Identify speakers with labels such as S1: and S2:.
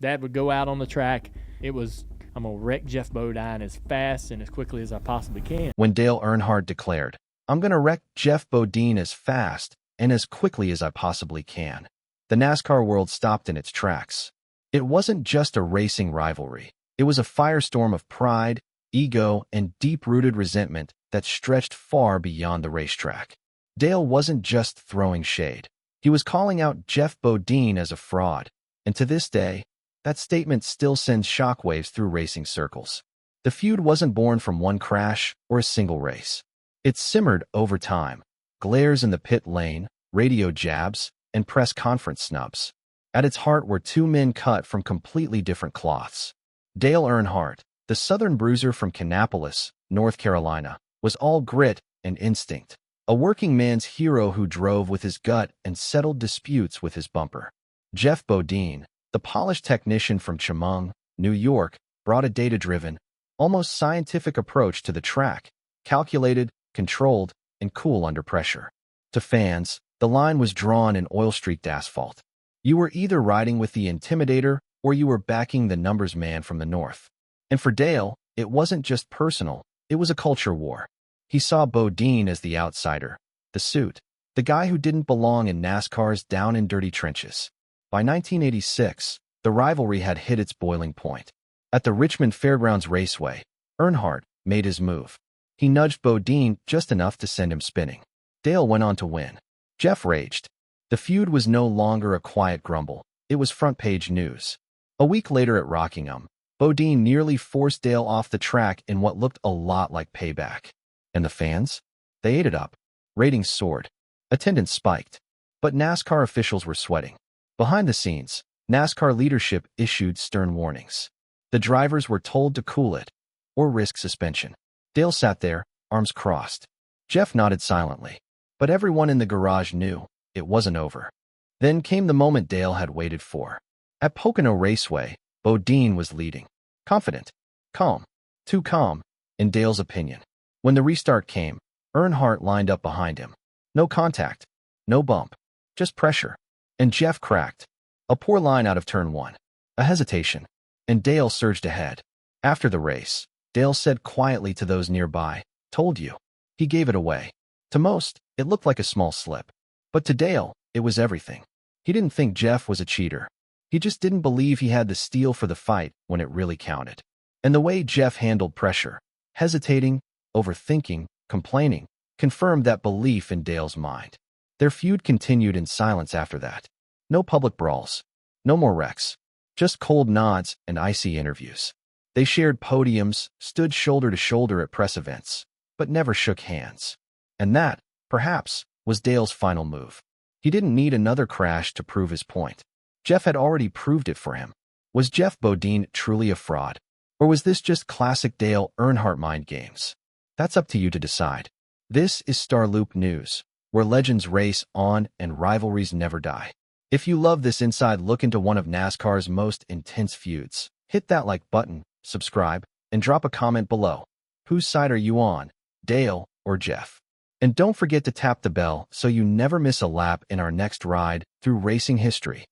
S1: Dad would go out on the track. It was, I'm going to wreck Geoff Bodine as fast and as quickly as I possibly can.
S2: When Dale Earnhardt declared, "I'm going to wreck Geoff Bodine as fast and as quickly as I possibly can," the NASCAR world stopped in its tracks. It wasn't just a racing rivalry. It was a firestorm of pride, ego, and deep-rooted resentment that stretched far beyond the racetrack. Dale wasn't just throwing shade. He was calling out Geoff Bodine as a fraud, and to this day, that statement still sends shockwaves through racing circles. The feud wasn't born from one crash or a single race. It simmered over time. Glares in the pit lane, radio jabs, and press conference snubs. At its heart were two men cut from completely different cloths. Dale Earnhardt, the Southern bruiser from Kannapolis, North Carolina, was all grit and instinct. A working man's hero who drove with his gut and settled disputes with his bumper. Jeff Bodine, the polished technician from Chemung, New York, brought a data-driven, almost scientific approach to the track, calculated, controlled, and cool under pressure. To fans, the line was drawn in oil-streaked asphalt. You were either riding with the Intimidator or you were backing the numbers man from the north. And for Dale, it wasn't just personal, it was a culture war. He saw Bodine as the outsider, the suit, the guy who didn't belong in NASCAR's down and dirty trenches. By 1986, the rivalry had hit its boiling point. At the Richmond Fairgrounds Raceway, Earnhardt made his move. He nudged Bodine just enough to send him spinning. Dale went on to win. Jeff raged. The feud was no longer a quiet grumble. It was front-page news. A week later at Rockingham, Bodine nearly forced Dale off the track in what looked a lot like payback. And the fans? They ate it up. Ratings soared. Attendance spiked. But NASCAR officials were sweating. Behind the scenes, NASCAR leadership issued stern warnings. The drivers were told to cool it, or risk suspension. Dale sat there, arms crossed. Jeff nodded silently. But everyone in the garage knew it wasn't over. Then came the moment Dale had waited for. At Pocono Raceway, Bodine was leading. Confident. Calm. Too calm, in Dale's opinion. When the restart came, Earnhardt lined up behind him. No contact. No bump. Just pressure. And Jeff cracked. A poor line out of turn one. A hesitation. And Dale surged ahead. After the race, Dale said quietly to those nearby, "Told you." He gave it away. To most, it looked like a small slip. But to Dale, it was everything. He didn't think Jeff was a cheater. He just didn't believe he had the steel for the fight when it really counted. And the way Jeff handled pressure, hesitating, overthinking, complaining, confirmed that belief in Dale's mind. Their feud continued in silence after that. No public brawls. No more wrecks. Just cold nods and icy interviews. They shared podiums, stood shoulder to shoulder at press events, but never shook hands. And that, perhaps, was Dale's final move. He didn't need another crash to prove his point. Jeff had already proved it for him. Was Geoff Bodine truly a fraud? Or was this just classic Dale Earnhardt mind games? That's up to you to decide. This is StarLoop News, where legends race on and rivalries never die. If you love this inside look into one of NASCAR's most intense feuds, hit that like button, subscribe, and drop a comment below. Whose side are you on, Dale or Jeff? And don't forget to tap the bell so you never miss a lap in our next ride through racing history.